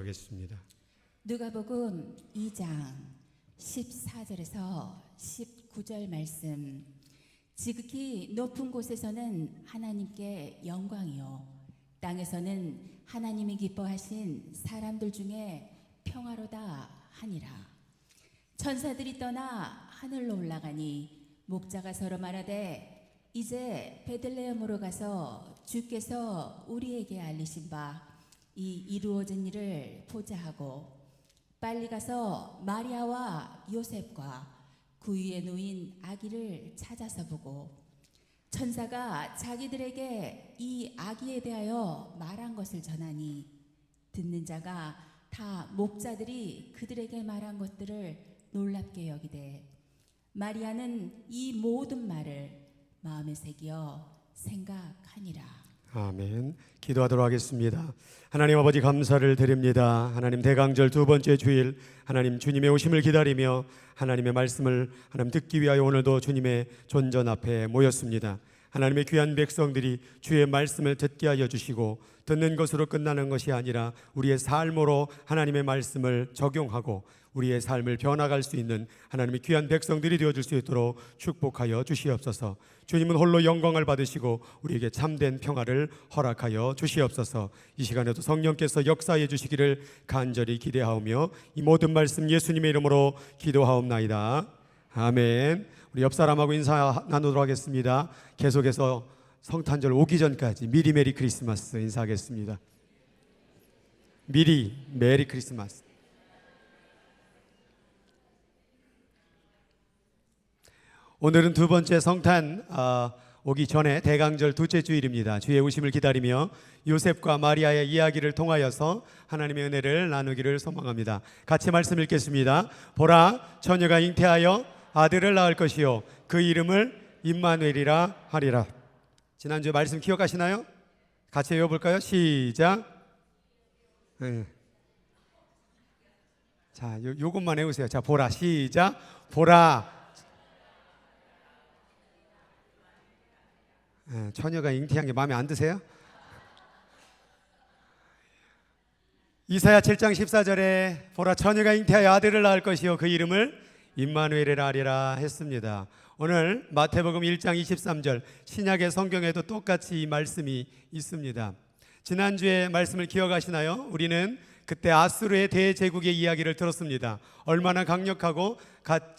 하겠습니다. 누가복음 2장 14절에서 19절 말씀. 지극히 높은 곳에서는 하나님께 영광이요, 땅에서는 하나님이 기뻐하신 사람들 중에 평화로다 하니라. 천사들이 떠나 하늘로 올라가니 목자가 서로 말하되, 이제 베들레헴으로 가서 주께서 우리에게 알리신 바 이 이루어진 일을 보자 하고, 빨리 가서 마리아와 요셉과 그 위에 놓인 아기를 찾아서 보고, 천사가 자기들에게 이 아기에 대하여 말한 것을 전하니, 듣는 자가 다 목자들이 그들에게 말한 것들을 놀랍게 여기되, 마리아는 이 모든 말을 마음에 새겨 생각하니라. 아멘. 기도하도록 하겠습니다. 하나님 아버지, 감사를 드립니다. 하나님, 대강절 두 번째 주일, 하나님 주님의 오심을 기다리며 하나님의 말씀을 하나님 듣기 위하여 오늘도 주님의 존전 앞에 모였습니다. 하나님의 귀한 백성들이 주의 말씀을 듣게 하여 주시고, 듣는 것으로 끝나는 것이 아니라 우리의 삶으로 하나님의 말씀을 적용하고 우리의 삶을 변화갈 수 있는 하나님의 귀한 백성들이 되어줄 수 있도록 축복하여 주시옵소서. 주님은 홀로 영광을 받으시고 우리에게 참된 평화를 허락하여 주시옵소서. 이 시간에도 성령께서 역사해 주시기를 간절히 기대하오며 이 모든 말씀 예수님의 이름으로 기도하옵나이다. 아멘. 우리 옆 사람하고 인사 나누도록 하겠습니다. 계속해서 성탄절 오기 전까지 미리 메리 크리스마스 인사하겠습니다. 미리 메리 크리스마스. 오늘은 두 번째 성탄 오기 전에 대강절 둘째 주일입니다. 주의 오심을 기다리며 요셉과 마리아의 이야기를 통하여서 하나님의 은혜를 나누기를 소망합니다. 같이 말씀 읽겠습니다. 보라, 처녀가 잉태하여 아들을 낳을 것이요, 그 이름을 임마누엘이라 하리라. 지난주에 말씀 기억하시나요? 같이 외워볼까요? 시작. 네. 자, 요것만 외우세요. 자, 보라, 시작. 보라. 네, 처녀가 잉태한 게 마음에 안 드세요? 이사야 7장 14절에 보라, 처녀가 잉태하여 아들을 낳을 것이요, 그 이름을 임마누엘이라 하리라 했습니다. 오늘 마태복음 1장 23절 신약의 성경에도 똑같이 이 말씀이 있습니다. 지난주에 말씀을 기억하시나요? 우리는 그때 아수르의 대제국의 이야기를 들었습니다. 얼마나 강력하고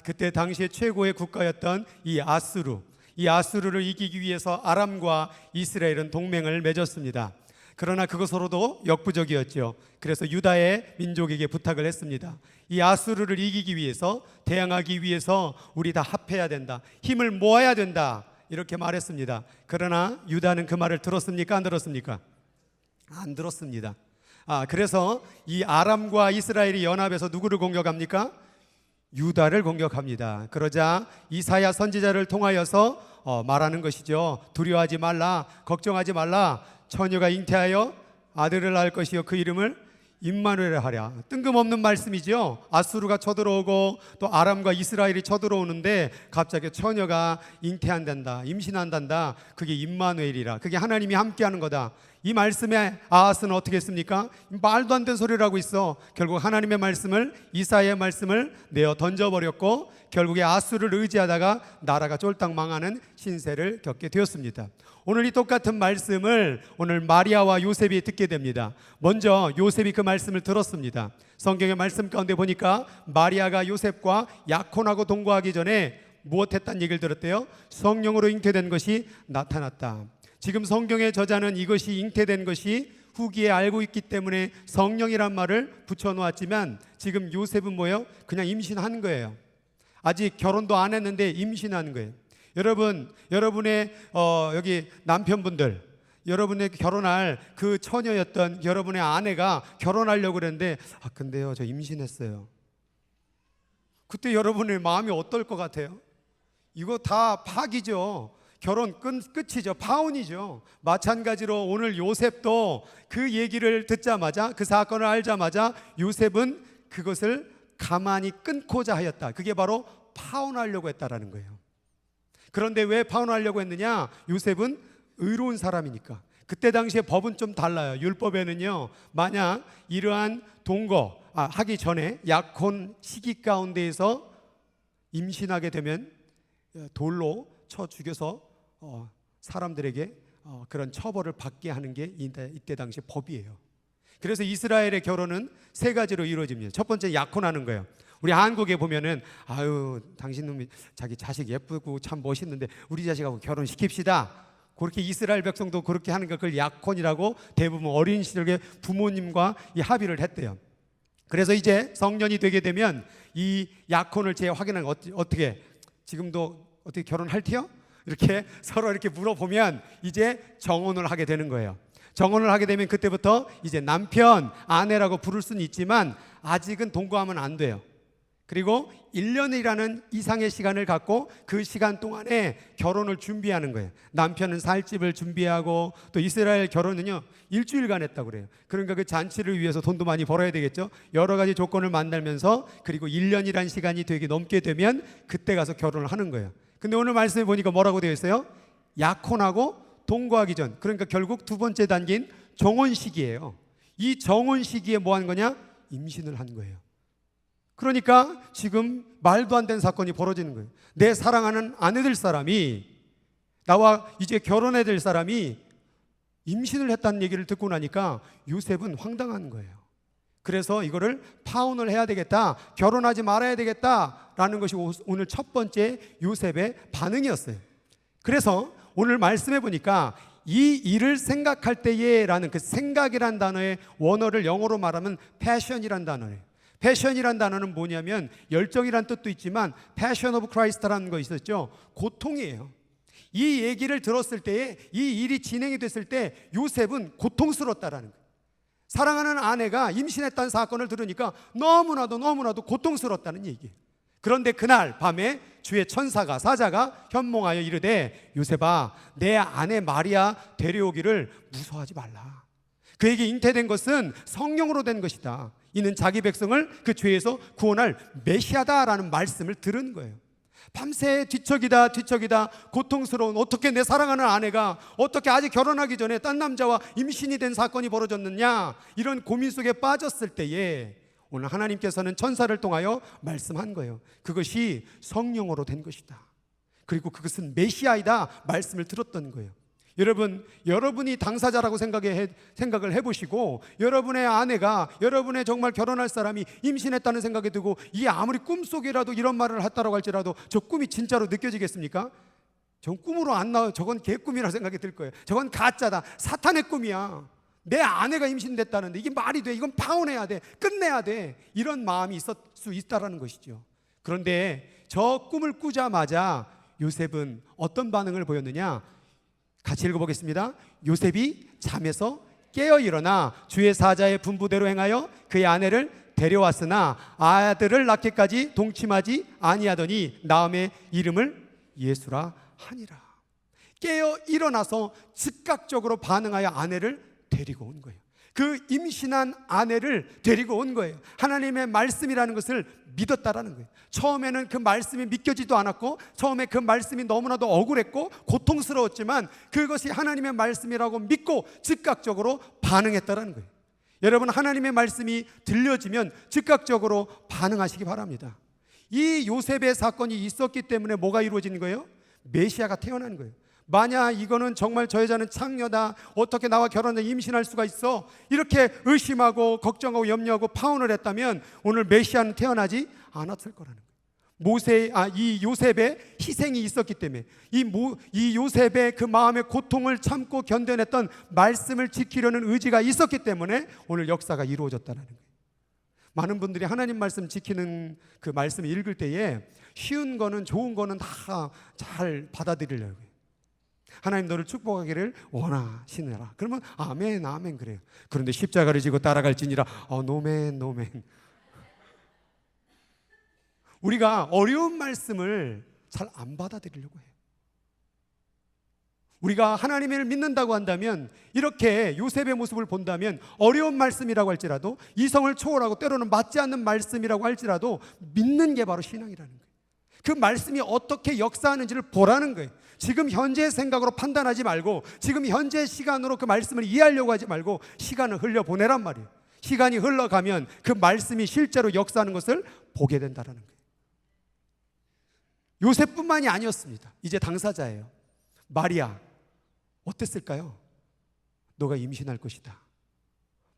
그때 당시에 최고의 국가였던 이 아수르를 이기기 위해서 아람과 이스라엘은 동맹을 맺었습니다. 그러나 그것으로도 역부족이었죠. 그래서 유다의 민족에게 부탁을 했습니다. 이 아수르를 이기기 위해서, 대항하기 위해서 우리 다 합해야 된다, 힘을 모아야 된다, 이렇게 말했습니다. 그러나 유다는 그 말을 들었습니까? 안 들었습니까? 안 들었습니다. 그래서 이 아람과 이스라엘이 연합해서 누구를 공격합니까? 유다를 공격합니다. 그러자 이사야 선지자를 통하여서 말하는 것이죠. 두려워하지 말라, 걱정하지 말라, 처녀가 잉태하여 아들을 낳을 것이요, 그 이름을 임마누엘이라 하랴. 뜬금없는 말씀이죠. 아수르가 쳐들어오고 또 아람과 이스라엘이 쳐들어오는데 갑자기 처녀가 잉태한단다, 임신한단다. 그게 임마누엘이라, 그게 하나님이 함께하는 거다. 이 말씀에 아하스는 어떻게 했습니까? 말도 안 되는 소리를 하고 있어. 결국 하나님의 말씀을, 이사야의 말씀을 내어 던져버렸고 결국에 아수르를 의지하다가 나라가 쫄딱 망하는 신세를 겪게 되었습니다. 오늘 이 똑같은 말씀을 오늘 마리아와 요셉이 듣게 됩니다. 먼저 요셉이 그 말씀을 들었습니다. 성경의 말씀 가운데 보니까 마리아가 요셉과 약혼하고 동거하기 전에 무엇했다는 얘기를 들었대요? 성령으로 잉태된 것이 나타났다. 지금 성경의 저자는 이것이 잉태된 것이 후기에 알고 있기 때문에 성령이란 말을 붙여놓았지만, 지금 요셉은 뭐예요? 그냥 임신한 거예요. 아직 결혼도 안 했는데 임신한 거예요. 여러분의 여기 남편분들, 여러분의 결혼할 그 처녀였던 여러분의 아내가 결혼하려고 그랬는데, 근데요, 저 임신했어요. 그때 여러분의 마음이 어떨 것 같아요? 이거 다 파기죠. 결혼 끝이죠. 파혼이죠. 마찬가지로 오늘 요셉도 그 얘기를 듣자마자, 그 사건을 알자마자 요셉은 그것을 가만히 끊고자 하였다. 그게 바로 파혼하려고 했다라는 거예요. 그런데 왜 파혼하려고 했느냐? 요셉은 의로운 사람이니까. 그때 당시에 법은 좀 달라요. 율법에는요, 만약 이러한 하기 전에 약혼 시기 가운데에서 임신하게 되면 돌로 쳐 죽여서 사람들에게 그런 처벌을 받게 하는 게 이때 당시 법이에요. 그래서 이스라엘의 결혼은 세 가지로 이루어집니다. 첫 번째, 약혼하는 거예요. 우리 한국에 보면은 아유, 당신 놈이 자기 자식 예쁘고 참 멋있는데 우리 자식하고 결혼시킵시다. 그렇게 이스라엘 백성도 그렇게 하는 거, 그걸 약혼이라고 대부분 어린 시절에 부모님과 이 합의를 했대요. 그래서 이제 성년이 되게 되면 이 약혼을 재확인하는 거 어떻게, 지금도 어떻게 결혼할티요? 이렇게 서로 이렇게 물어보면 이제 정혼을 하게 되는 거예요. 정혼을 하게 되면 그때부터 이제 남편, 아내라고 부를 수는 있지만 아직은 동거하면 안 돼요. 그리고 1년이라는 이상의 시간을 갖고 그 시간 동안에 결혼을 준비하는 거예요. 남편은 살 집을 준비하고, 또 이스라엘 결혼은요 일주일간 했다고 그래요. 그러니까 그 잔치를 위해서 돈도 많이 벌어야 되겠죠. 여러 가지 조건을 만들면서, 그리고 1년이라는 시간이 되게 넘게 되면 그때 가서 결혼을 하는 거예요. 근데 오늘 말씀해 보니까 뭐라고 되어 있어요? 약혼하고 동거하기 전, 그러니까 결국 두 번째 단계인 정혼 시기예요. 이 정혼 시기에 뭐 한 거냐? 임신을 한 거예요. 그러니까 지금 말도 안 되는 사건이 벌어지는 거예요. 내 사랑하는 아내 될 사람이, 나와 이제 결혼해야 될 사람이 임신을 했다는 얘기를 듣고 나니까 요셉은 황당한 거예요. 그래서 이거를 파혼을 해야 되겠다, 결혼하지 말아야 되겠다라는 것이 오늘 첫 번째 요셉의 반응이었어요. 그래서 오늘 말씀해 보니까 이 일을 생각할 때에 라는 그 생각이란 단어의 원어를 영어로 말하면 패션이란 단어예요. 패션이란 단어는 뭐냐면 열정이란 뜻도 있지만 패션 오브 크라이스트라는 거 있었죠. 고통이에요. 이 얘기를 들었을 때에, 이 일이 진행이 됐을 때 요셉은 고통스럽다라는 거예요. 사랑하는 아내가 임신했다는 사건을 들으니까 너무나도 고통스럽다는 얘기예요. 그런데 그날 밤에 주의 천사가, 사자가 현몽하여 이르되, 요셉아, 내 아내 마리아 데려오기를 무서워하지 말라. 그에게 잉태된 것은 성령으로 된 것이다. 이는 자기 백성을 그 죄에서 구원할 메시아다라는 말씀을 들은 거예요. 밤새 뒤척이다 고통스러운, 어떻게 내 사랑하는 아내가 어떻게 아직 결혼하기 전에 딴 남자와 임신이 된 사건이 벌어졌느냐, 이런 고민 속에 빠졌을 때에 오늘 하나님께서는 천사를 통하여 말씀한 거예요. 그것이 성령으로 된 것이다. 그리고 그것은 메시아이다 말씀을 들었던 거예요. 여러분, 여러분이 당사자라고 생각을 해보시고, 여러분의 아내가, 여러분의 정말 결혼할 사람이 임신했다는 생각이 들고, 이게 아무리 꿈속이라도 이런 말을 했다고 할지라도 저 꿈이 진짜로 느껴지겠습니까? 전 꿈으로 안 나와요. 저건 개꿈이라 생각이 들 거예요. 저건 가짜다, 사탄의 꿈이야. 내 아내가 임신됐다는데 이게 말이 돼? 이건 파혼해야 돼, 끝내야 돼. 이런 마음이 있을 수 있다라는 것이죠. 그런데 저 꿈을 꾸자마자 요셉은 어떤 반응을 보였느냐? 같이 읽어보겠습니다. 요셉이 잠에서 깨어 일어나 주의 사자의 분부대로 행하여 그의 아내를 데려왔으나 아들을 낳기까지 동침하지 아니하더니 나음의 이름을 예수라 하니라. 깨어 일어나서 즉각적으로 반응하여 아내를 데리고 온 거예요. 그 임신한 아내를 데리고 온 거예요. 하나님의 말씀이라는 것을 믿었다라는 거예요. 처음에는 그 말씀이 믿겨지도 않았고, 처음에 그 말씀이 너무나도 억울했고 고통스러웠지만 그것이 하나님의 말씀이라고 믿고 즉각적으로 반응했다라는 거예요. 여러분, 하나님의 말씀이 들려지면 즉각적으로 반응하시기 바랍니다. 이 요셉의 사건이 있었기 때문에 뭐가 이루어진 거예요? 메시아가 태어난 거예요. 만약 이거는 정말 저 여자는 창녀다, 어떻게 나와 결혼해 임신할 수가 있어, 이렇게 의심하고 걱정하고 염려하고 파혼을 했다면 오늘 메시아는 태어나지 않았을 거라는 거예요. 이 요셉의 희생이 있었기 때문에, 이 요셉의 그 마음의 고통을 참고 견뎌냈던 말씀을 지키려는 의지가 있었기 때문에 오늘 역사가 이루어졌다는 거예요. 많은 분들이 하나님 말씀 지키는 그 말씀을 읽을 때에 쉬운 거는, 좋은 거는 다 잘 받아들이려고 해요. 하나님 너를 축복하기를 원하시느라. 그러면 아멘 아멘 그래요. 그런데 십자가를 지고 따라갈지니라, 노멘. 우리가 어려운 말씀을 잘 안 받아들이려고 해요. 우리가 하나님을 믿는다고 한다면, 이렇게 요셉의 모습을 본다면 어려운 말씀이라고 할지라도, 이성을 초월하고 때로는 맞지 않는 말씀이라고 할지라도 믿는 게 바로 신앙이라는 거예요. 그 말씀이 어떻게 역사하는지를 보라는 거예요. 지금 현재의 생각으로 판단하지 말고, 지금 현재의 시간으로 그 말씀을 이해하려고 하지 말고 시간을 흘려보내란 말이에요. 시간이 흘러가면 그 말씀이 실제로 역사하는 것을 보게 된다는 거예요. 요셉뿐만이 아니었습니다. 이제 당사자예요. 마리아 어땠을까요? 너가 임신할 것이다.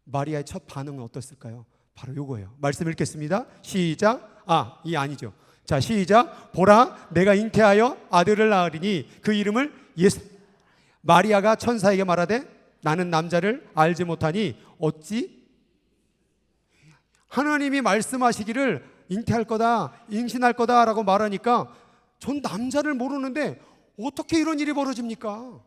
마리아의 첫 반응은 어땠을까요? 바로 요거예요. 말씀 읽겠습니다. 시작. 이 아니죠. 자, 시작. 보라, 내가 잉태하여 아들을 낳으리니 그 이름을 예수. 마리아가 천사에게 말하되 나는 남자를 알지 못하니 어찌? 하나님이 말씀하시기를 잉태할 거다, 임신할 거다라고 말하니까 전 남자를 모르는데 어떻게 이런 일이 벌어집니까?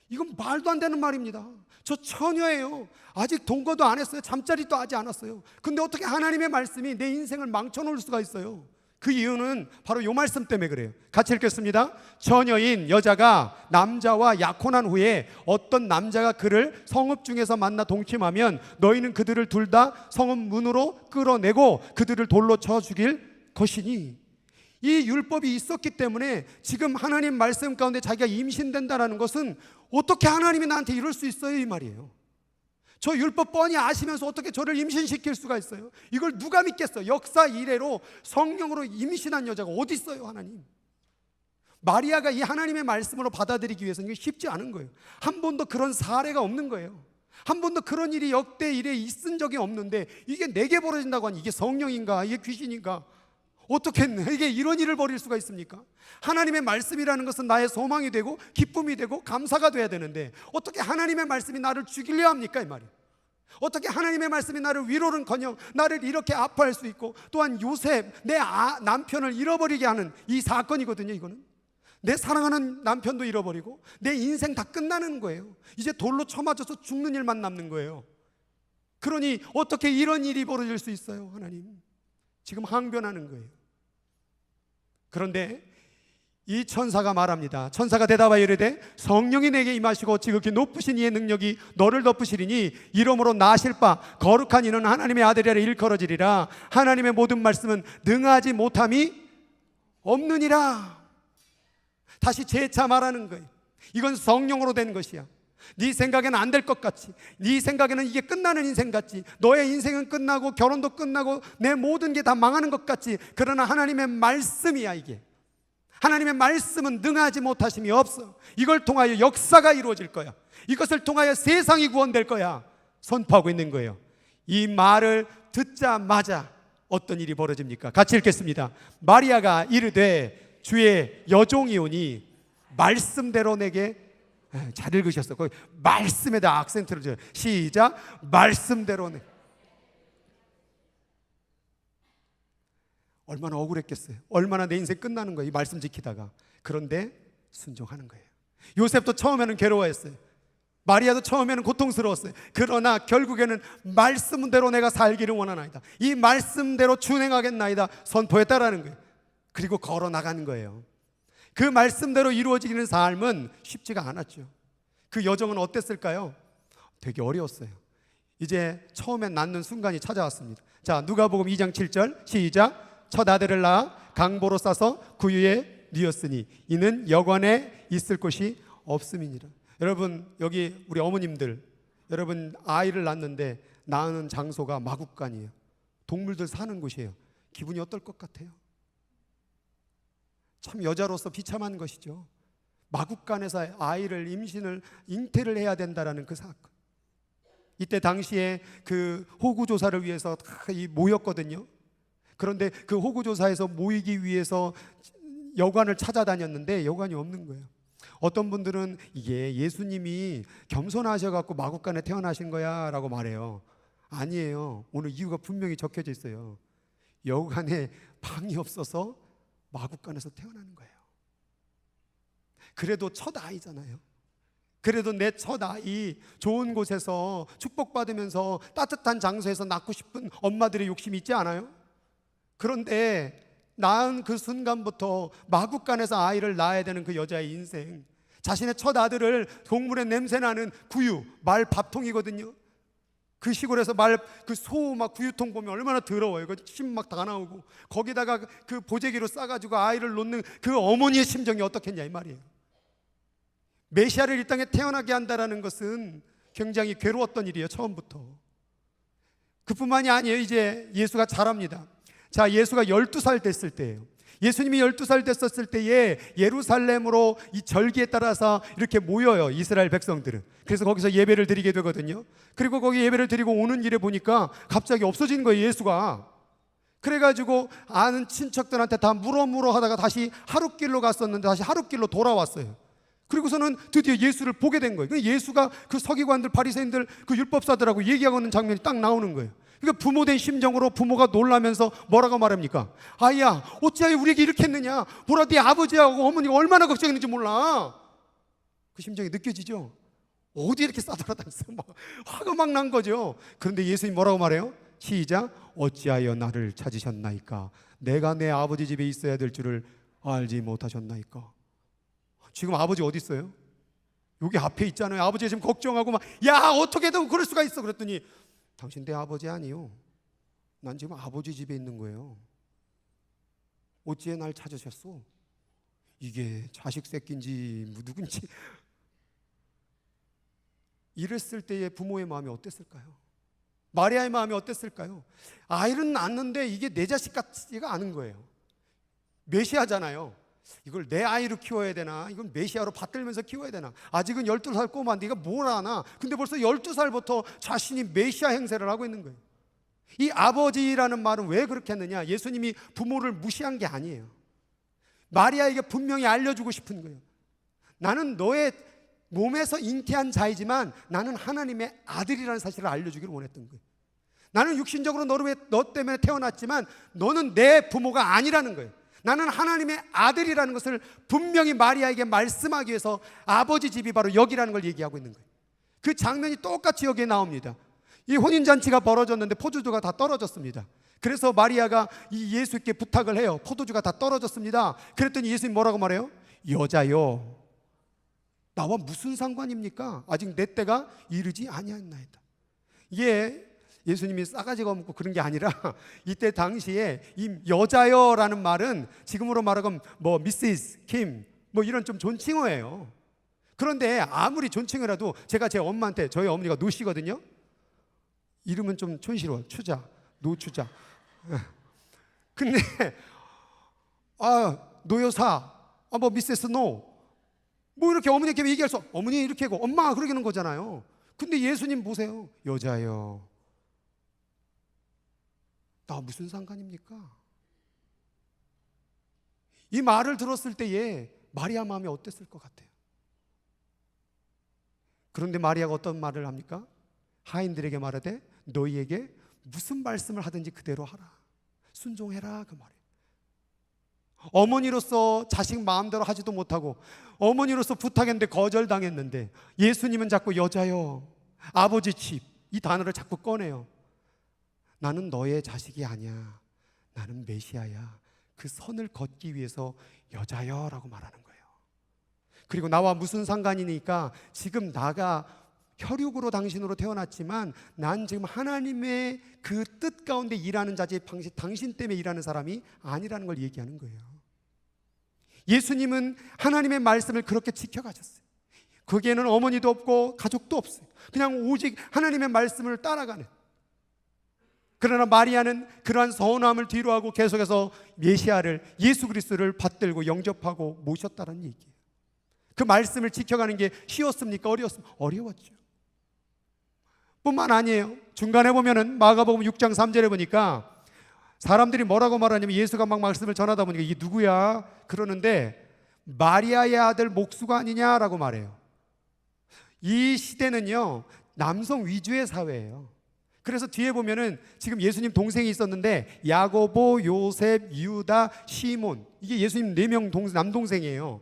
이건 말도 안 되는 말입니다. 저 처녀예요. 아직 동거도 안 했어요. 잠자리도 하지 않았어요. 근데 어떻게 하나님의 말씀이 내 인생을 망쳐놓을 수가 있어요? 그 이유는 바로 이 말씀 때문에 그래요. 같이 읽겠습니다. 처녀인 여자가 남자와 약혼한 후에 어떤 남자가 그를 성읍 중에서 만나 동침하면 너희는 그들을 둘 다 성읍 문으로 끌어내고 그들을 돌로 쳐 죽일 것이니, 이 율법이 있었기 때문에 지금 하나님 말씀 가운데 자기가 임신된다는 것은 어떻게 하나님이 나한테 이럴 수 있어요? 이 말이에요. 저 율법 뻔히 아시면서 어떻게 저를 임신시킬 수가 있어요? 이걸 누가 믿겠어요? 역사 이래로 성령으로 임신한 여자가 어디 있어요? 하나님. 마리아가 이 하나님의 말씀으로 받아들이기 위해서는 이게 쉽지 않은 거예요. 한 번도 그런 사례가 없는 거예요. 한 번도 그런 일이 역대 이래 있은 적이 없는데 이게 내게 벌어진다고 하니 이게 성령인가? 이게 귀신인가? 어떻게 이게 이런 일을 벌일 수가 있습니까? 하나님의 말씀이라는 것은 나의 소망이 되고 기쁨이 되고 감사가 돼야 되는데 어떻게 하나님의 말씀이 나를 죽이려 합니까? 이 말이에요. 어떻게 하나님의 말씀이 나를 위로는커녕 나를 이렇게 아파할 수 있고, 또한 요셉 내 남편을 잃어버리게 하는 이 사건이거든요. 이거는 내 사랑하는 남편도 잃어버리고 내 인생 다 끝나는 거예요. 이제 돌로 쳐맞아서 죽는 일만 남는 거예요. 그러니 어떻게 이런 일이 벌어질 수 있어요? 하나님 지금 항변하는 거예요. 그런데 이 천사가 말합니다. 천사가 대답하여 이르되 성령이 내게 임하시고 지극히 높으신 이의 능력이 너를 덮으시리니 이러므로 나실 바 거룩한 이는 하나님의 아들이라 일컬어지리라. 하나님의 모든 말씀은 능하지 못함이 없느니라. 다시 재차 말하는 거예요. 이건 성령으로 된 것이야. 네 생각에는 안 될 것 같지, 네 생각에는 이게 끝나는 인생 같지, 너의 인생은 끝나고 결혼도 끝나고 내 모든 게 다 망하는 것 같지. 그러나 하나님의 말씀이야. 이게 하나님의 말씀은 능하지 못하심이 없어. 이걸 통하여 역사가 이루어질 거야. 이것을 통하여 세상이 구원될 거야. 선포하고 있는 거예요. 이 말을 듣자마자 어떤 일이 벌어집니까? 같이 읽겠습니다. 마리아가 이르되 주의 여종이오니 말씀대로 내게. 잘 읽으셨어. 거기 말씀에다 악센트를 줘요. 시작. 말씀대로. 얼마나 억울했겠어요. 얼마나 내 인생 끝나는 거예요, 이 말씀 지키다가. 그런데 순종하는 거예요. 요셉도 처음에는 괴로워했어요. 마리아도 처음에는 고통스러웠어요. 그러나 결국에는 말씀대로 내가 살기를 원하나이다, 이 말씀대로 준행하겠나이다 선포했다라는 거예요. 그리고 걸어 나가는 거예요. 그 말씀대로 이루어지는 삶은 쉽지가 않았죠. 그 여정은 어땠을까요? 되게 어려웠어요. 이제 처음엔 낳는 순간이 찾아왔습니다. 자, 누가복음 2장 7절 시작. 첫 아들을 낳아 강보로 싸서 구유에 뉘었으니 이는 여관에 있을 곳이 없음이니라. 여러분, 여기 우리 어머님들, 여러분 아이를 낳는데 낳는 장소가 마국간이에요. 동물들 사는 곳이에요. 기분이 어떨 것 같아요? 참 여자로서 비참한 것이죠. 마국간에서 아이를 임신을 잉태를 해야 된다라는 그 사건. 이때 당시에 그 호구 조사를 위해서 다 모였거든요. 그런데 그 호구 조사에서 모이기 위해서 여관을 찾아다녔는데 여관이 없는 거예요. 어떤 분들은 이게 예수님이 겸손하셔갖고 마국간에 태어나신 거야 라고 말해요. 아니에요. 오늘 이유가 분명히 적혀져 있어요. 여관에 방이 없어서 마국간에서 태어나는 거예요. 그래도 첫 아이잖아요. 그래도 내 첫 아이 좋은 곳에서 축복받으면서 따뜻한 장소에서 낳고 싶은 엄마들의 욕심이 있지 않아요? 그런데 낳은 그 순간부터 마국간에서 아이를 낳아야 되는 그 여자의 인생, 자신의 첫 아들을 동물의 냄새나는 구유, 말 밥통이거든요. 그 시골에서 그 소 막 구유통 보면 얼마나 더러워요. 그 침 막 다 나오고 거기다가 그 보재기로 싸가지고 아이를 놓는 그 어머니의 심정이 어떻겠냐 이 말이에요. 메시아를 이 땅에 태어나게 한다라는 것은 굉장히 괴로웠던 일이에요. 처음부터. 그뿐만이 아니에요. 이제 예수가 자랍니다. 자, 예수가 12살 됐을 때예요. 예수님이 12살 됐었을 때에 예루살렘으로 이 절기에 따라서 이렇게 모여요, 이스라엘 백성들은. 그래서 거기서 예배를 드리게 되거든요. 그리고 거기 예배를 드리고 오는 길에 보니까 갑자기 없어진 거예요, 예수가. 그래가지고 아는 친척들한테 다 물어 하다가 다시 하룻길로 갔었는데 다시 하룻길로 돌아왔어요. 그리고서는 드디어 예수를 보게 된 거예요. 예수가 그 서기관들, 바리새인들, 그 율법사들하고 얘기하고 있는 장면이 딱 나오는 거예요. 그러니까 부모된 심정으로 부모가 놀라면서 뭐라고 말합니까? 아이야, 어찌하여 우리에게 이렇게 했느냐? 보라, 네 아버지하고 어머니가 얼마나 걱정했는지 몰라. 그 심정이 느껴지죠? 어디 이렇게 싸돌아다녔어? 막 화가 막 난 거죠. 그런데 예수님 뭐라고 말해요? 시작. 어찌하여 나를 찾으셨나이까? 내가 내 아버지 집에 있어야 될 줄을 알지 못하셨나이까? 지금 아버지 어디 있어요? 여기 앞에 있잖아요. 아버지가 지금 걱정하고 막, 야, 어떻게든 그럴 수가 있어. 그랬더니 당신 내 아버지 아니요. 난 지금 아버지 집에 있는 거예요. 어찌해 날 찾으셨어? 이게 자식 새끼인지 누군지. 이랬을 때의 부모의 마음이 어땠을까요? 마리아의 마음이 어땠을까요? 아이는 낳았는데 이게 내 자식 같지가 않은 거예요. 메시아잖아요. 이걸 내 아이로 키워야 되나? 이건 메시아로 받들면서 키워야 되나? 아직은 12살 꼬마인데 이가 뭘 아나? 근데 벌써 12살부터 자신이 메시아 행세를 하고 있는 거예요. 이 아버지라는 말은 왜 그렇게 했느냐? 예수님이 부모를 무시한 게 아니에요. 마리아에게 분명히 알려주고 싶은 거예요. 나는 너의 몸에서 잉태한 자이지만 나는 하나님의 아들이라는 사실을 알려주기를 원했던 거예요. 나는 육신적으로 너 때문에 태어났지만 너는 내 부모가 아니라는 거예요. 나는 하나님의 아들이라는 것을 분명히 마리아에게 말씀하기 위해서 아버지 집이 바로 여기라는 걸 얘기하고 있는 거예요. 그 장면이 똑같이 여기에 나옵니다. 이 혼인잔치가 벌어졌는데 포도주가 다 떨어졌습니다. 그래서 마리아가 이 예수께 부탁을 해요. 포도주가 다 떨어졌습니다. 그랬더니 예수님 뭐라고 말해요? 여자요, 나와 무슨 상관입니까? 아직 내 때가 이르지 아니하나이다. 이게 예수님이 싸가지가 없고 그런 게 아니라 이때 당시에 이 여자여라는 말은 지금으로 말하면 뭐 미시스, 킴 뭐 이런 좀 존칭어예요. 그런데 아무리 존칭어라도 제가 제 엄마한테, 저희 어머니가 노씨거든요. 이름은 좀 촌스러워. 추자, 노추자. 근데 노여사, 뭐 미세스 노, 뭐 이렇게 어머니께 얘기할 수, 어머니 이렇게 하고 엄마 그러게 하는 거잖아요. 근데 예수님 보세요. 여자여, 나 무슨 상관입니까? 이 말을 들었을 때에 마리아 마음이 어땠을 것 같아요? 그런데 마리아가 어떤 말을 합니까? 하인들에게 말하되 너희에게 무슨 말씀을 하든지 그대로 하라, 순종해라, 그 말이에요. 어머니로서 자식 마음대로 하지도 못하고 어머니로서 부탁했는데 거절당했는데 예수님은 자꾸 여자여, 아버지 집, 이 단어를 자꾸 꺼내요. 나는 너의 자식이 아니야. 나는 메시아야. 그 선을 걷기 위해서 여자여라고 말하는 거예요. 그리고 나와 무슨 상관이니까 지금 나가 혈육으로 당신으로 태어났지만 난 지금 하나님의 그 뜻 가운데 일하는 자지 당신 때문에 일하는 사람이 아니라는 걸 얘기하는 거예요. 예수님은 하나님의 말씀을 그렇게 지켜가셨어요. 거기에는 어머니도 없고 가족도 없어요. 그냥 오직 하나님의 말씀을 따라가는. 그러나 마리아는 그러한 서운함을 뒤로하고 계속해서 메시아를, 예수 그리스도를 받들고 영접하고 모셨다는 얘기예요. 그 말씀을 지켜가는 게 쉬웠습니까? 어려웠습니까? 어려웠죠. 뿐만 아니에요. 중간에 보면은 마가복음 6장 3절에 보니까 사람들이 뭐라고 말하냐면 예수가 막 말씀을 전하다 보니까 이게 누구야? 그러는데 마리아의 아들 목수가 아니냐라고 말해요. 이 시대는요, 남성 위주의 사회예요. 그래서 뒤에 보면은 지금 예수님 동생이 있었는데 야고보, 요셉, 유다, 시몬, 이게 예수님 4명 남동생이에요.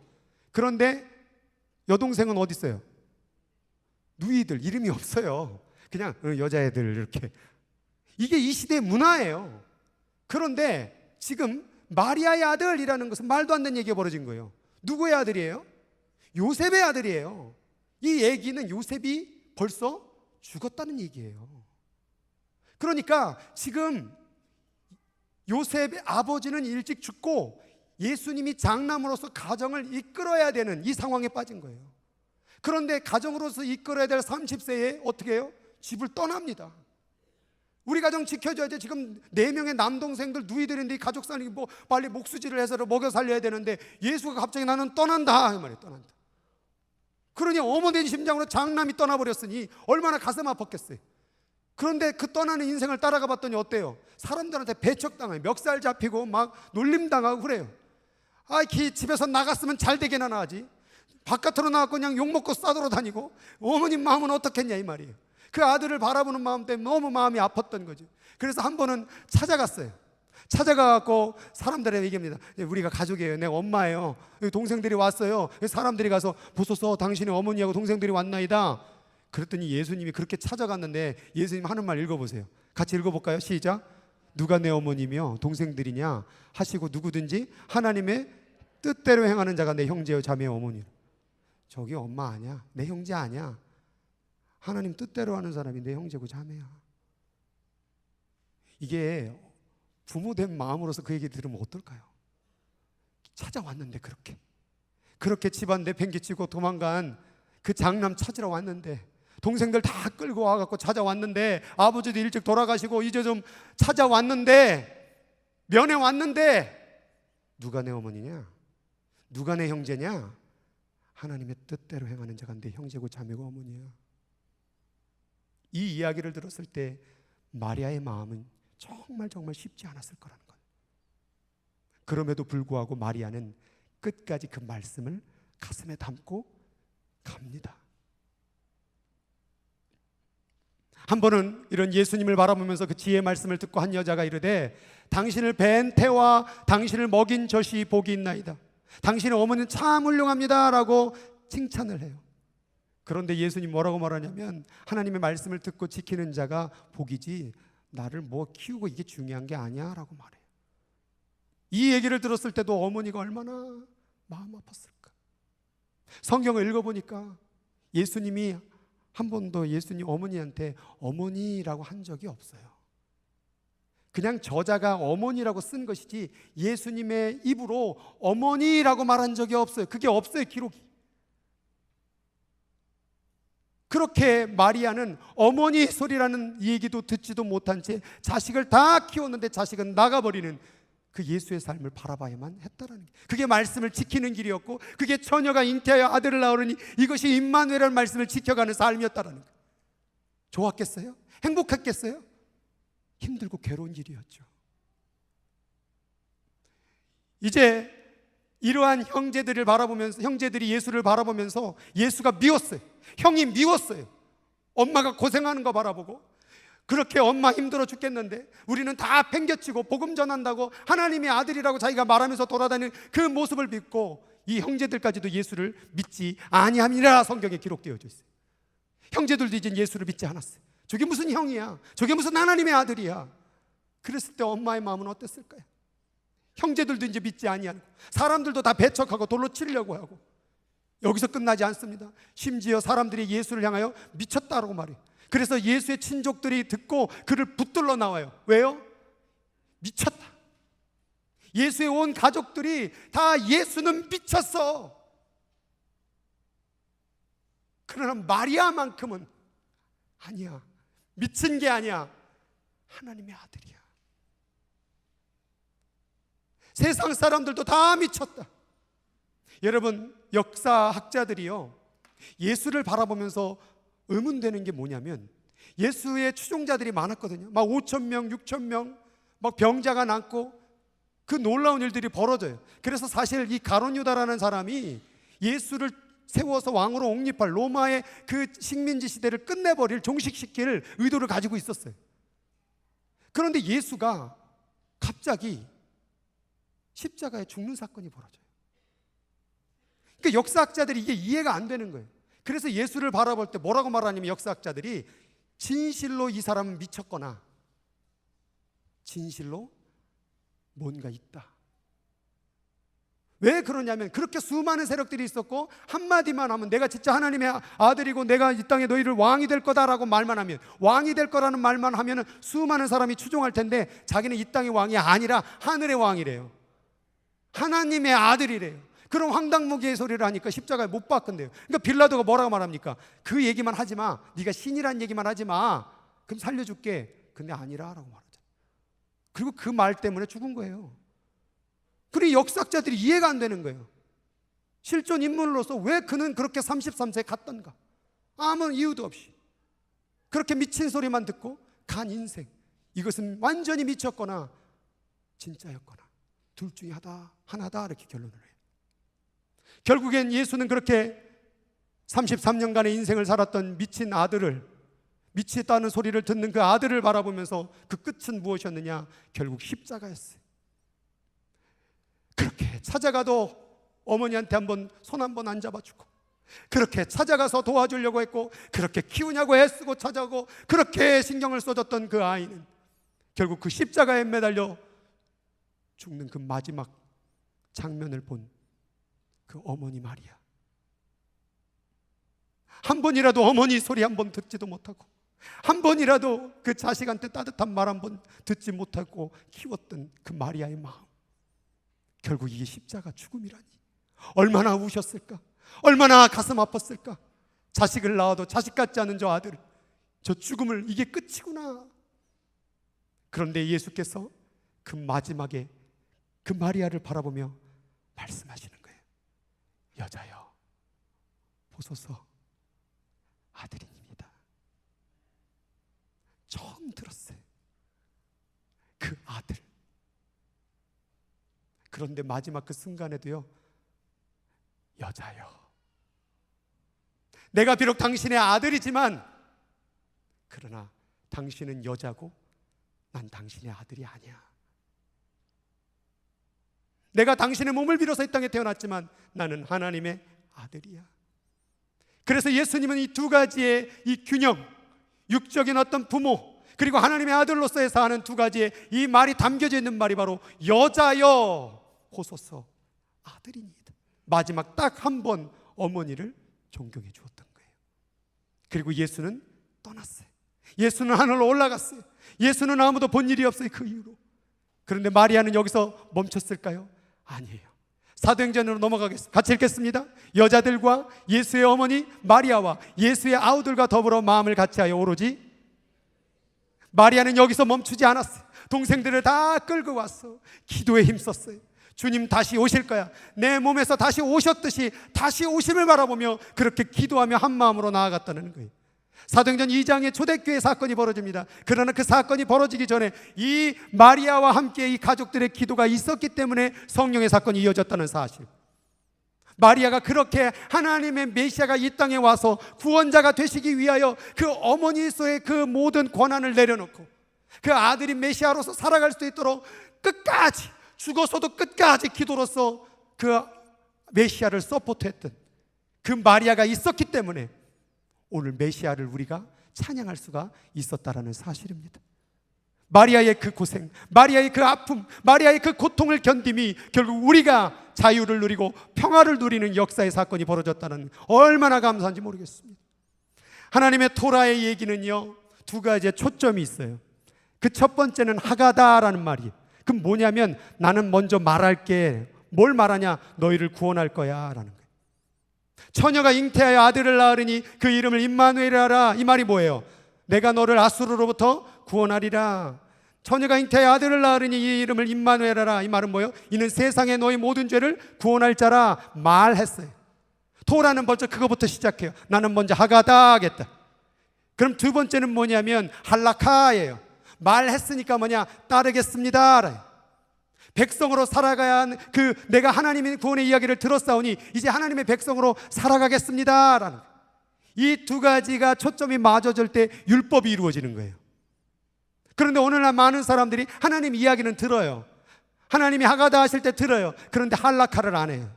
그런데 여동생은 어디 있어요? 누이들, 이름이 없어요. 그냥 여자애들 이렇게. 이게 이 시대의 문화예요. 그런데 지금 마리아의 아들이라는 것은 말도 안 되는 얘기가 벌어진 거예요. 누구의 아들이에요? 요셉의 아들이에요. 이 얘기는 요셉이 벌써 죽었다는 얘기예요. 그러니까 지금 요셉의 아버지는 일찍 죽고 예수님이 장남으로서 가정을 이끌어야 되는 이 상황에 빠진 거예요. 그런데 가정으로서 이끌어야 될 30세에 어떻게 해요? 집을 떠납니다. 우리 가정 지켜줘야지. 지금 4명의 남동생들 누이들인데 가족 살기 뭐 빨리 목수질을 해서 먹여 살려야 되는데 예수가 갑자기 나는 떠난다 이 말이에요. 떠난다. 그러니 어머니의 심장으로 장남이 떠나버렸으니 얼마나 가슴 아팠겠어요. 그런데 그 떠나는 인생을 따라가 봤더니 어때요? 사람들한테 배척당해요. 멱살 잡히고 막 놀림당하고 그래요. 집에서 나갔으면 잘 되게나 나지. 바깥으로 나가고 그냥 욕먹고 싸돌아다니고 어머님 마음은 어떻겠냐 이 말이에요. 그 아들을 바라보는 마음 때문에 너무 마음이 아팠던 거죠. 그래서 한 번은 찾아갔어요. 찾아가고 사람들에게 얘기합니다. 우리가 가족이에요. 내 엄마예요. 동생들이 왔어요. 사람들이 가서 보소서 당신의 어머니하고 동생들이 왔나이다. 그랬더니 예수님이 그렇게 찾아갔는데 예수님 하는 말 읽어보세요. 같이 읽어볼까요? 시작. 누가 내 어머니며 동생들이냐 하시고 누구든지 하나님의 뜻대로 행하는 자가 내 형제요 자매요 어머니. 저기 엄마 아니야. 내 형제 아니야. 하나님 뜻대로 하는 사람이 내 형제고 자매야. 이게 부모된 마음으로서 그 얘기 들으면 어떨까요? 찾아왔는데 그렇게 집안 내팽개치고 도망간 그 장남 찾으러 왔는데 동생들 다 끌고 와갖고 찾아왔는데 아버지도 일찍 돌아가시고 이제 좀 찾아왔는데 면회 왔는데 누가 내 어머니냐? 누가 내 형제냐? 하나님의 뜻대로 행하는 자가 내 형제고 자매고 어머니야. 이 이야기를 들었을 때 마리아의 마음은 정말 쉽지 않았을 거라는 것. 그럼에도 불구하고 마리아는 끝까지 그 말씀을 가슴에 담고 갑니다. 한 번은 이런 예수님을 바라보면서 그 지혜의 말씀을 듣고 한 여자가 이르되 당신을 뵌 태와 당신을 먹인 젖이 복이 있나이다. 당신의 어머니는 참 훌륭합니다 라고 칭찬을 해요. 그런데 예수님 뭐라고 말하냐면 하나님의 말씀을 듣고 지키는 자가 복이지 나를 뭐 키우고 이게 중요한 게 아니야 라고 말해요. 이 얘기를 들었을 때도 어머니가 얼마나 마음 아팠을까. 성경을 읽어보니까 예수님이 한 번도 예수님 어머니한테 어머니라고 한 적이 없어요. 그냥 저자가 어머니라고 쓴 것이지 예수님의 입으로 어머니라고 말한 적이 없어요. 그게 없어요, 기록이. 그렇게 마리아는 어머니 소리라는 얘기도 듣지도 못한 채 자식을 다 키웠는데 자식은 나가버리는 그 예수의 삶을 바라봐야만 했다라는 게, 그게 말씀을 지키는 길이었고 그게 처녀가 잉태하여 아들을 낳으니 이것이 임마누엘이라는 말씀을 지켜가는 삶이었다라는 거. 좋았겠어요? 행복했겠어요? 힘들고 괴로운 일이었죠. 이제 이러한 형제들을 바라보면서, 형제들이 예수를 바라보면서 예수가 미웠어요. 형이 미웠어요. 엄마가 고생하는 거 바라보고. 그렇게 엄마 힘들어 죽겠는데 우리는 다 팽개치고 복음 전한다고 하나님의 아들이라고 자기가 말하면서 돌아다니는 그 모습을 믿고 이 형제들까지도 예수를 믿지 아니함이라 성경에 기록되어져 있어요. 형제들도 이제 예수를 믿지 않았어요. 저게 무슨 형이야? 저게 무슨 하나님의 아들이야? 그랬을 때 엄마의 마음은 어땠을까요? 형제들도 이제 믿지 아니하고 사람들도 다 배척하고 돌로 치려고 하고. 여기서 끝나지 않습니다. 심지어 사람들이 예수를 향하여 미쳤다라고 말해요. 그래서 예수의 친족들이 듣고 그를 붙들러 나와요. 왜요? 미쳤다. 예수의 온 가족들이 다 예수는 미쳤어. 그러나 마리아만큼은 아니야. 미친 게 아니야. 하나님의 아들이야. 세상 사람들도 다 미쳤다. 여러분, 역사학자들이요, 예수를 바라보면서 의문되는 게 뭐냐면 예수의 추종자들이 많았거든요. 막 5,000명, 6,000명, 막 병자가 낫고 그 놀라운 일들이 벌어져요. 그래서 사실 이 가룟 유다라는 사람이 예수를 세워서 왕으로 옹립할 로마의 그 식민지 시대를 끝내버릴, 종식시킬 의도를 가지고 있었어요. 그런데 예수가 갑자기 십자가에 죽는 사건이 벌어져요. 그러니까 역사학자들이 이게 이해가 안 되는 거예요. 그래서 예수를 바라볼 때 뭐라고 말하냐면 역사학자들이 진실로 이 사람은 미쳤거나 진실로 뭔가 있다. 왜 그러냐면 그렇게 수많은 세력들이 있었고 한마디만 하면 내가 진짜 하나님의 아들이고 내가 이 땅에 너희를 왕이 될 거다라고 말만 하면, 왕이 될 거라는 말만 하면 수많은 사람이 추종할 텐데 자기는 이 땅의 왕이 아니라 하늘의 왕이래요. 하나님의 아들이래요. 그럼 황당무계의 소리를 하니까 십자가에 못 박건대요. 그러니까 빌라도가 뭐라고 말합니까? 그 얘기만 하지 마. 네가 신이란 얘기만 하지 마. 그럼 살려줄게. 근데 아니라라고 말하죠. 그리고 그 말 때문에 죽은 거예요. 그리고 역사학자들이 이해가 안 되는 거예요. 실존 인물로서 왜 그는 그렇게 33세에 갔던가? 아무 이유도 없이 그렇게 미친 소리만 듣고 간 인생, 이것은 완전히 미쳤거나 진짜였거나 둘 중에 하나다 이렇게 결론을 해요. 결국엔 예수는 그렇게 33년간의 인생을 살았던 미친 아들을, 미치다는 소리를 듣는 그 아들을 바라보면서 그 끝은 무엇이었느냐? 결국 십자가였어요. 그렇게 찾아가도 어머니한테 손 한번 안 잡아주고, 그렇게 찾아가서 도와주려고 했고, 그렇게 키우냐고 애쓰고 찾아오고 그렇게 신경을 써줬던 그 아이는 결국 그 십자가에 매달려 죽는 그 마지막 장면을 본 그 어머니 마리아, 한 번이라도 어머니 소리 한 번 듣지도 못하고, 한 번이라도 그 자식한테 따뜻한 말 한 번 듣지 못하고 키웠던 그 마리아의 마음, 결국 이게 십자가 죽음이라니 얼마나 우셨을까? 얼마나 가슴 아팠을까? 자식을 낳아도 자식 같지 않은 저 아들, 저 죽음을, 이게 끝이구나. 그런데 예수께서 그 마지막에 그 마리아를 바라보며 말씀하시는 거예요. 여자여, 보소서, 아들입니다. 처음 들었어요, 그 아들. 그런데 마지막 그 순간에도요, 여자여, 내가 비록 당신의 아들이지만 그러나 당신은 여자고 난 당신의 아들이 아니야. 내가 당신의 몸을 빌어서 이 땅에 태어났지만 나는 하나님의 아들이야. 그래서 예수님은 이 두 가지의 이 균형, 육적인 어떤 부모 그리고 하나님의 아들로서의 사는 두 가지의 이 말이 담겨져 있는 말이 바로 여자여 보소서 아들이니이다. 마지막 딱 한 번 어머니를 존경해 주었던 거예요. 그리고 예수는 떠났어요. 예수는 하늘로 올라갔어요. 예수는 아무도 본 일이 없어요, 그 이후로. 그런데 마리아는 여기서 멈췄을까요? 아니에요. 사도행전으로 넘어가겠습니다. 같이 읽겠습니다. 여자들과 예수의 어머니 마리아와 예수의 아우들과 더불어 마음을 같이하여 오로지, 마리아는 여기서 멈추지 않았어요. 동생들을 다 끌고 왔어. 기도에 힘썼어요. 주님 다시 오실 거야. 내 몸에서 다시 오셨듯이 다시 오심을 바라보며 그렇게 기도하며 한 마음으로 나아갔다는 거예요. 사도행전 2장에 초대교회 사건이 벌어집니다. 그러나 그 사건이 벌어지기 전에 이 마리아와 함께 이 가족들의 기도가 있었기 때문에 성령의 사건이 이어졌다는 사실. 마리아가 그렇게 하나님의 메시아가 이 땅에 와서 구원자가 되시기 위하여 그 어머니로서의 그 모든 권한을 내려놓고 그 아들이 메시아로서 살아갈 수 있도록 끝까지, 죽어서도 끝까지 기도로서 그 메시아를 서포트했던 그 마리아가 있었기 때문에 오늘 메시아를 우리가 찬양할 수가 있었다라는 사실입니다. 마리아의 그 고생, 마리아의 그 아픔, 마리아의 그 고통을 견딤이 결국 우리가 자유를 누리고 평화를 누리는 역사의 사건이 벌어졌다는, 얼마나 감사한지 모르겠습니다. 하나님의 토라의 얘기는요, 두 가지의 초점이 있어요. 그 첫 번째는 하가다라는 말이에요. 그럼 뭐냐면 나는 먼저 말할게. 뭘 말하냐? 너희를 구원할 거야 라는 거예요. 처녀가 잉태하여 아들을 낳으리니 그 이름을 임마누엘이라 하라. 이 말이 뭐예요? 내가 너를 아수르로부터 구원하리라. 처녀가 잉태하여 아들을 낳으리니 이 이름을 임마누엘이라 하라. 이 말은 뭐예요? 이는 세상의 너희 모든 죄를 구원할 자라 말했어요. 토라는 벌써 그거부터 시작해요. 나는 먼저 하가다 하겠다. 그럼 두 번째는 뭐냐면 할라카예요. 말했으니까 뭐냐? 따르겠습니다. 백성으로 살아가야 하는 그 내가 하나님의 구원의 이야기를 들었사오니 이제 하나님의 백성으로 살아가겠습니다라는, 이 두 가지가 초점이 맞아질 때 율법이 이루어지는 거예요. 그런데 오늘날 많은 사람들이 하나님 이야기는 들어요. 하나님이 하가다 하실 때 들어요. 그런데 할라카를 안 해요.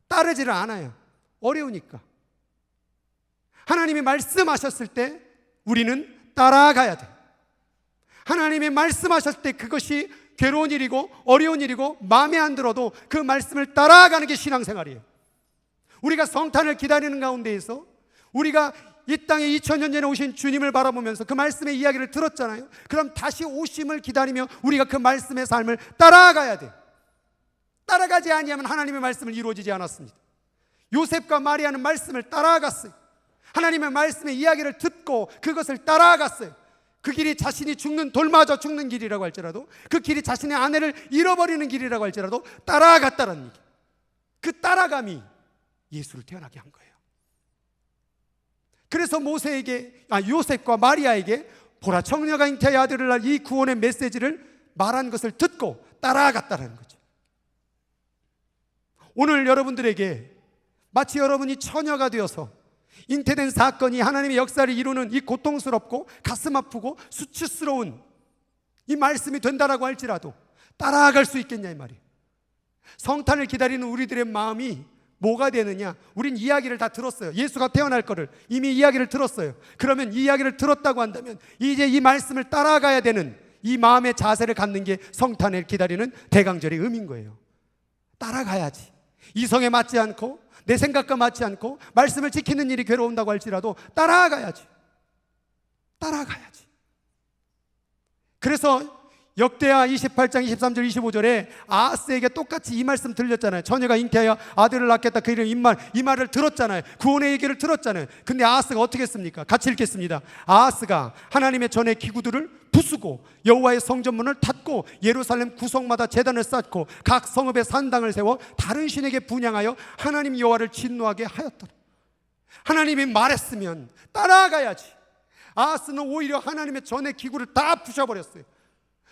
따르지를 않아요. 어려우니까. 하나님이 말씀하셨을 때 우리는 따라가야 돼요. 하나님이 말씀하셨을 때 그것이 괴로운 일이고 어려운 일이고 마음에 안 들어도 그 말씀을 따라가는 게 신앙생활이에요. 우리가 성탄을 기다리는 가운데에서 우리가 이 땅에 2000년 전에 오신 주님을 바라보면서 그 말씀의 이야기를 들었잖아요. 그럼 다시 오심을 기다리며 우리가 그 말씀의 삶을 따라가야 돼요. 따라가지 아니하면 하나님의 말씀을 이루어지지 않았습니다. 요셉과 마리아는 말씀을 따라갔어요. 하나님의 말씀의 이야기를 듣고 그것을 따라갔어요. 그 길이 자신이 죽는 돌맞아 죽는 길이라고 할지라도, 그 길이 자신의 아내를 잃어버리는 길이라고 할지라도 따라갔다는 얘기. 그 따라감이 예수를 태어나게 한 거예요. 그래서 요셉과 마리아에게 보라 처녀가 잉태하여 아들을 낳을 이 구원의 메시지를 말한 것을 듣고 따라갔다는 거죠. 오늘 여러분들에게 마치 여러분이 처녀가 되어서 잉태된 사건이 하나님의 역사를 이루는 이 고통스럽고 가슴 아프고 수치스러운 이 말씀이 된다라고 할지라도 따라갈 수 있겠냐 이 말이에요. 성탄을 기다리는 우리들의 마음이 뭐가 되느냐? 우린 이야기를 다 들었어요. 예수가 태어날 거를 이미 이야기를 들었어요. 그러면 이 이야기를 들었다고 한다면 이제 이 말씀을 따라가야 되는 이 마음의 자세를 갖는 게 성탄을 기다리는 대강절의 의미인 거예요. 따라가야지. 이성에 맞지 않고 내 생각과 맞지 않고 말씀을 지키는 일이 괴로운다고 할지라도 따라가야지. 그래서 역대하 28장 23절 25절에 아하스에게 똑같이 이 말씀 들렸잖아요. 처녀가 잉태하여 아들을 낳겠다. 그 이름 이 말을 들었잖아요. 구원의 얘기를 들었잖아요. 근데 아하스가 어떻게 했습니까? 같이 읽겠습니다. 아하스가 하나님의 전의 기구들을 부수고 여호와의 성전문을 닫고 예루살렘 구석마다 제단을 쌓고 각 성읍에 산당을 세워 다른 신에게 분향하여 하나님 여호와를 진노하게 하였더라. 하나님이 말했으면 따라가야지. 아하스는 오히려 하나님의 전의 기구를 다 부셔버렸어요.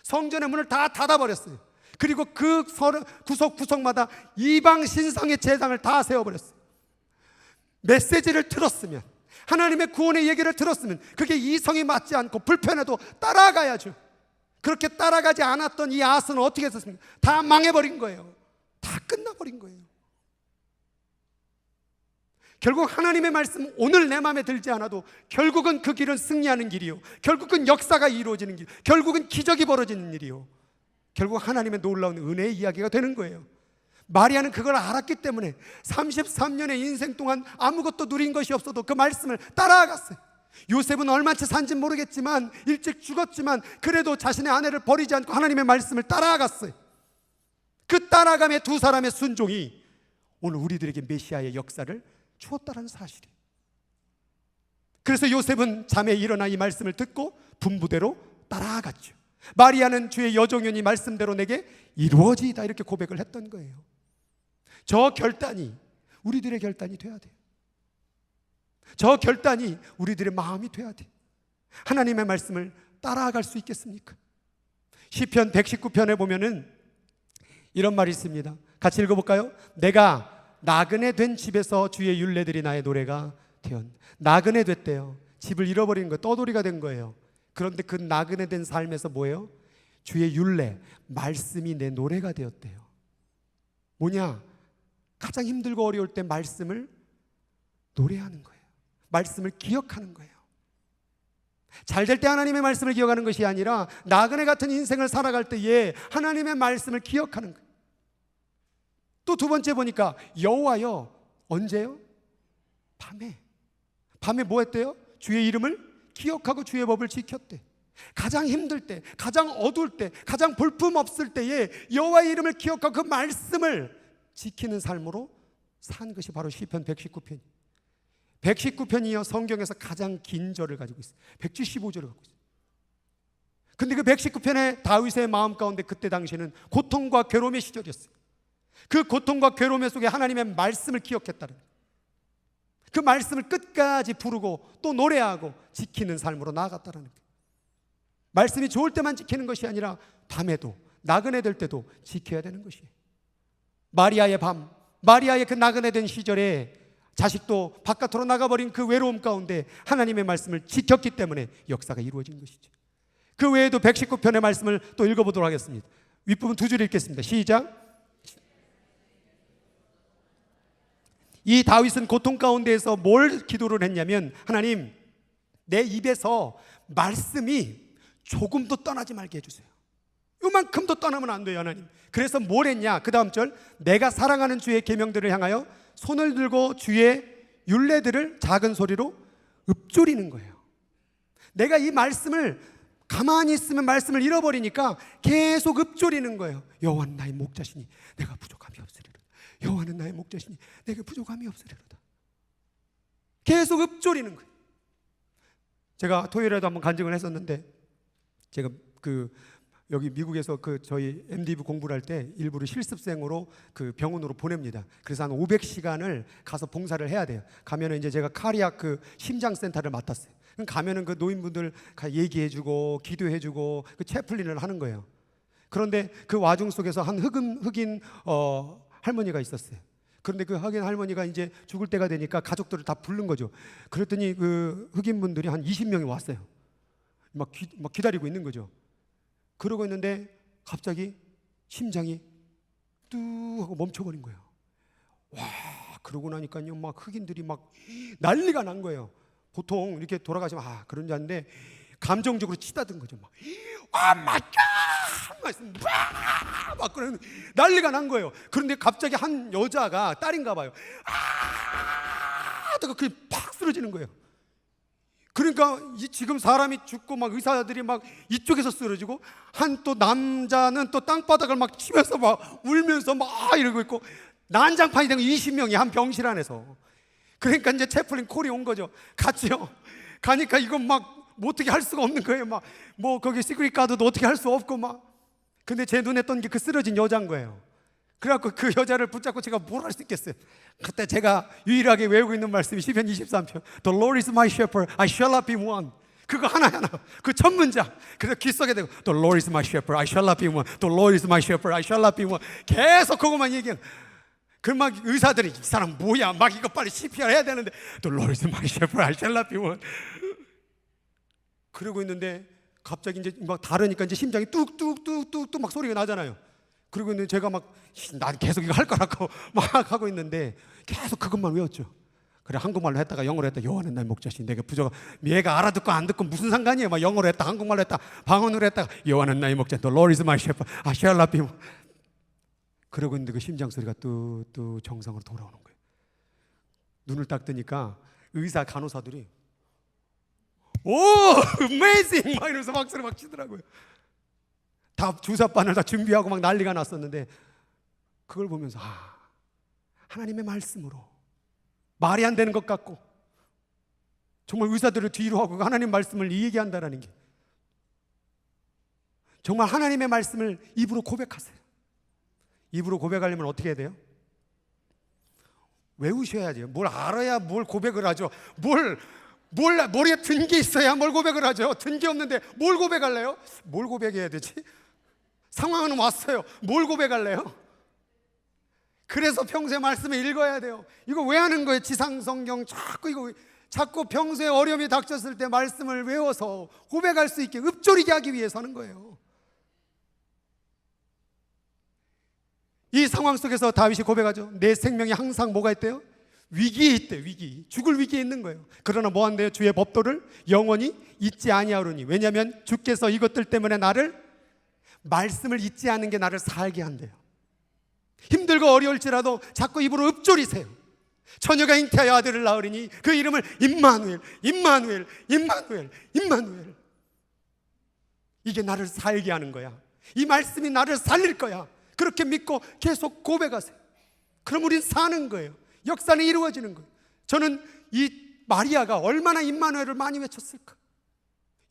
성전의 문을 다 닫아버렸어요. 그리고 그 구석구석마다 이방 신상의 제상을 다 세워버렸어요. 메시지를 들었으면, 하나님의 구원의 얘기를 들었으면 그게 이성이 맞지 않고 불편해도 따라가야죠. 그렇게 따라가지 않았던 이 아하스는 어떻게 했었습니까? 다 망해버린 거예요. 다 끝나버린 거예요. 결국 하나님의 말씀 오늘 내 마음에 들지 않아도 결국은 그 길은 승리하는 길이요, 결국은 역사가 이루어지는 길, 결국은 기적이 벌어지는 일이요, 결국 하나님의 놀라운 은혜의 이야기가 되는 거예요. 마리아는 그걸 알았기 때문에 33년의 인생 동안 아무것도 누린 것이 없어도 그 말씀을 따라갔어요. 요셉은 얼마치 산지 모르겠지만 일찍 죽었지만 그래도 자신의 아내를 버리지 않고 하나님의 말씀을 따라갔어요. 그 따라감의 두 사람의 순종이 오늘 우리들에게 메시아의 역사를 주었다는 사실이에요. 그래서 요셉은 잠에 일어나 이 말씀을 듣고 분부대로 따라갔죠. 마리아는 주의 여종이니 말씀대로 내게 이루어지이다 이렇게 고백을 했던 거예요. 저 결단이 우리들의 결단이 돼야 돼요. 저 결단이 우리들의 마음이 돼야 돼요. 하나님의 말씀을 따라갈 수 있겠습니까? 시편 119편에 보면은 이런 말이 있습니다. 같이 읽어볼까요? 내가 나그네 된 집에서 주의 율례들이 나의 노래가 되었. 나그네 됐대요. 집을 잃어버린 거예요. 떠돌이가 된 거예요. 그런데 그 나그네 된 삶에서 뭐예요? 주의 율례, 말씀이 내 노래가 되었대요. 뭐냐? 가장 힘들고 어려울 때 말씀을 노래하는 거예요. 말씀을 기억하는 거예요. 잘 될 때 하나님의 말씀을 기억하는 것이 아니라 나그네 같은 인생을 살아갈 때에 하나님의 말씀을 기억하는 거예요. 또 두 번째 보니까 여호와여 언제요? 밤에 뭐 했대요? 주의 이름을 기억하고 주의 법을 지켰대. 가장 힘들 때, 가장 어두울 때, 가장 볼품 없을 때에 여호와의 이름을 기억하고 그 말씀을 지키는 삶으로 산 것이 바로 시편 119편. 119편이요 성경에서 가장 긴 절을 가지고 있어요. 175절을 갖고 있어요. 근데 그 119편의 다윗의 마음 가운데 그때 당시에는 고통과 괴로움의 시절이었어요. 그 고통과 괴로움 속에 하나님의 말씀을 기억했다는, 그 말씀을 끝까지 부르고 또 노래하고 지키는 삶으로 나아갔다는 거예요. 말씀이 좋을 때만 지키는 것이 아니라 밤에도 나그네 될 때도 지켜야 되는 것이에요. 마리아의 밤, 마리아의 그 나그네 된 시절에 자식도 바깥으로 나가버린 그 외로움 가운데 하나님의 말씀을 지켰기 때문에 역사가 이루어진 것이죠. 그 외에도 119편의 말씀을 또 읽어보도록 하겠습니다. 윗부분 두 줄 읽겠습니다. 시작. 이 다윗은 고통 가운데에서 뭘 기도를 했냐면, 하나님 내 입에서 말씀이 조금도 떠나지 말게 해주세요. 요만큼도 떠나면 안 돼요, 하나님. 그래서 뭘 했냐? 그 다음 절, 내가 사랑하는 주의 계명들을 향하여 손을 들고 주의 율례들을 작은 소리로 읊조리는 거예요. 내가 이 말씀을 가만히 있으면 말씀을 잃어버리니까 계속 읊조리는 거예요. 여호와는 나의 목자시니 내가 부족함이 없으리로다. 여호와는 나의 목자시니 내게 부족함이 없으리로다. 계속 읊조리는 거예요. 제가 토요일에도 한번 간증을 했었는데, 제가 여기 미국에서 저희 MDV 공부를 할 때 일부러 실습생으로 병원으로 보냅니다. 그래서 한 500시간을 가서 봉사를 해야 돼요. 가면은 이제 제가 카리악 심장센터를 맡았어요. 가면은 노인분들 얘기해주고 기도해주고 채플린을 하는 거예요. 그런데 그 와중 속에서 한 흑인 할머니가 있었어요. 그런데 그 흑인 할머니가 이제 죽을 때가 되니까 가족들을 다 부른 거죠. 그랬더니 그 흑인 분들이 한 20명이 왔어요. 막 기다리고 있는 거죠. 그러고 있는데 갑자기 심장이 뚜 하고 멈춰버린 거예요. 와, 그러고 나니까요, 막 흑인들이 막 난리가 난 거예요. 보통 이렇게 돌아가시면 그런 줄 아는데 감정적으로 치닫은 거죠. 막 마이 갓! 막 그런 난리가 난 거예요. 그런데 갑자기 한 여자가 딸인가 봐요. 하다가 그게 팍 쓰러지는 거예요. 그러니까 지금 사람이 죽고 막 의사들이 막 이쪽에서 쓰러지고, 한 또 남자는 또 땅바닥을 막 치면서 막 울면서 막 이러고 있고, 난장판이 된 20명이 한 병실 안에서. 그러니까 이제 채플린 콜이 온 거죠. 갔죠. 가니까 이건 막 뭐 어떻게 할 수가 없는 거예요. 막 뭐 거기 시크릿 가드도 어떻게 할 수 없고 막. 근데 제 눈에 띈 게 그 쓰러진 여자인 거예요. 그래갖고 그 여자를 붙잡고 제가 뭘 할 수 있겠어요. 그때 제가 유일하게 외우고 있는 말씀이 시편 23편 The Lord is my shepherd, I shall not be one. 그거 하나하나 그 첫 문장. 그래서 귀 썩게 되고 The Lord is my shepherd, I shall not be one. The Lord is my shepherd, I shall not be one. 계속 그것만 얘기해요. 그 막 의사들이 이 사람 뭐야, 막 이거 빨리 CPR 해야 되는데 The Lord is my shepherd, I shall not be one. 그러고 있는데 갑자기 이제 막 다르니까 이제 심장이 뚝뚝뚝뚝뚝 막 소리가 나잖아요. 그리고 있는데 제가 막 난 계속 이거 할 거라고 막 하고 있는데 계속 그것만 외웠죠. 그래, 한국말로 했다가 영어로 했다. 여호와는 나의 목자시니 내게 부족함. 얘가 알아듣고 안 듣고 무슨 상관이에요. 막 영어로 했다, 한국말로 했다, 방언으로 했다. 여호와는 나의 목자. The Lord is my shepherd, I shall not be one. 그러고 있는데 그 심장 소리가 또 정상으로 돌아오는 거예요. 눈을 딱 뜨니까 의사 간호사들이 오, amazing! 막 이러면서 박수를 막 치더라고요. 다 주사바늘 다 준비하고 막 난리가 났었는데, 그걸 보면서 하나님의 말씀으로 말이 안 되는 것 같고, 정말 의사들을 뒤로 하고 하나님 말씀을 얘기한다라는 게, 정말 하나님의 말씀을 입으로 고백하세요. 입으로 고백하려면 어떻게 해야 돼요? 외우셔야죠. 뭘 알아야 뭘 고백을 하죠. 머리에 든 게 있어야 뭘 고백을 하죠. 든 게 없는데 뭘 고백할래요? 뭘 고백해야 되지? 상황은 왔어요. 뭘 고백할래요? 그래서 평소에 말씀을 읽어야 돼요. 이거 왜 하는 거예요? 지상성경 자꾸 평소에 어려움이 닥쳤을 때 말씀을 외워서 고백할 수 있게 읊조리게 하기 위해서 하는 거예요. 이 상황 속에서 다윗이 고백하죠. 내 생명이 항상 뭐가 있대요? 위기에 있대. 위기. 죽을 위기에 있는 거예요. 그러나 뭐 한대요? 주의 법도를 영원히 잊지 아니하오니. 왜냐하면 주께서 이것들 때문에 말씀을 잊지 않는 게 나를 살게 한대요. 힘들고 어려울지라도 자꾸 입으로 읊조리세요. 처녀가 잉태하여 아들을 낳으리니 그 이름을 임마누엘, 임마누엘, 임마누엘, 임마누엘. 이게 나를 살게 하는 거야. 이 말씀이 나를 살릴 거야. 그렇게 믿고 계속 고백하세요. 그럼 우린 사는 거예요. 역사는 이루어지는 거예요. 저는 이 마리아가 얼마나 임마누엘을 많이 외쳤을까.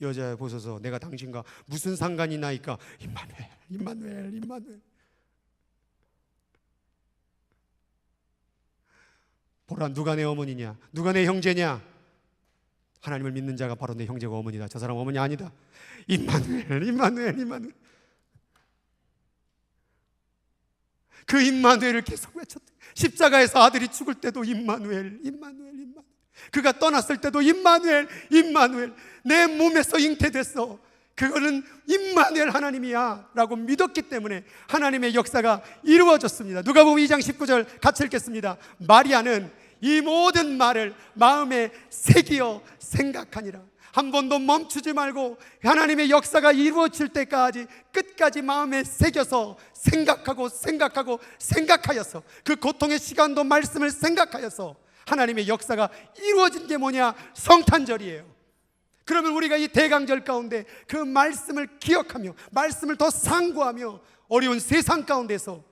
여자 보소서 내가 당신과 무슨 상관이 나이까. 임마누엘, 임마누엘, 임마누엘. 보라, 누가 내 어머니냐, 누가 내 형제냐. 하나님을 믿는 자가 바로 내 형제가 어머니다. 저 사람 어머니 아니다. 임마누엘, 임마누엘, 임마누엘. 그 임마누엘을 계속 외쳤대. 십자가에서 아들이 죽을 때도 임마누엘, 임마누엘, 임마누엘. 그가 떠났을 때도 임마누엘, 임마누엘. 내 몸에서 잉태됐어. 그거는 임마누엘 하나님이야 라고 믿었기 때문에 하나님의 역사가 이루어졌습니다. 누가복음 2장 19절 같이 읽겠습니다. 마리아는 이 모든 말을 마음에 새기어 생각하니라. 한 번도 멈추지 말고 하나님의 역사가 이루어질 때까지 끝까지 마음에 새겨서 생각하여서 그 고통의 시간도 말씀을 생각하여서 하나님의 역사가 이루어진 게 뭐냐? 성탄절이에요. 그러면 우리가 이 대강절 가운데 그 말씀을 기억하며 말씀을 더 상고하며 어려운 세상 가운데서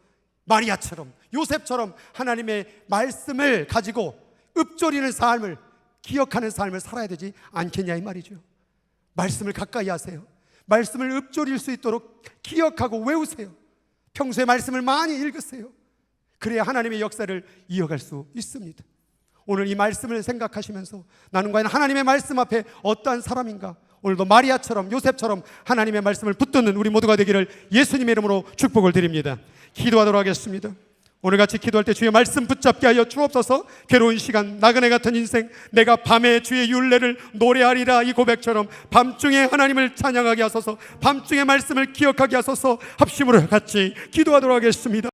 마리아처럼 요셉처럼 하나님의 말씀을 가지고 읊조리는 삶을, 기억하는 삶을 살아야 되지 않겠냐 이 말이죠. 말씀을 가까이 하세요. 말씀을 읊조릴 수 있도록 기억하고 외우세요. 평소에 말씀을 많이 읽으세요. 그래야 하나님의 역사를 이어갈 수 있습니다. 오늘 이 말씀을 생각하시면서 나는 과연 하나님의 말씀 앞에 어떠한 사람인가? 오늘도 마리아처럼 요셉처럼 하나님의 말씀을 붙드는 우리 모두가 되기를 예수님의 이름으로 축복을 드립니다. 기도하도록 하겠습니다. 오늘같이 기도할 때 주의 말씀 붙잡게 하여 주옵소서. 괴로운 시간, 나그네 같은 인생, 내가 밤에 주의 율례를 노래하리라 이 고백처럼 밤중에 하나님을 찬양하게 하소서. 밤중에 말씀을 기억하게 하소서. 합심으로 같이 기도하도록 하겠습니다.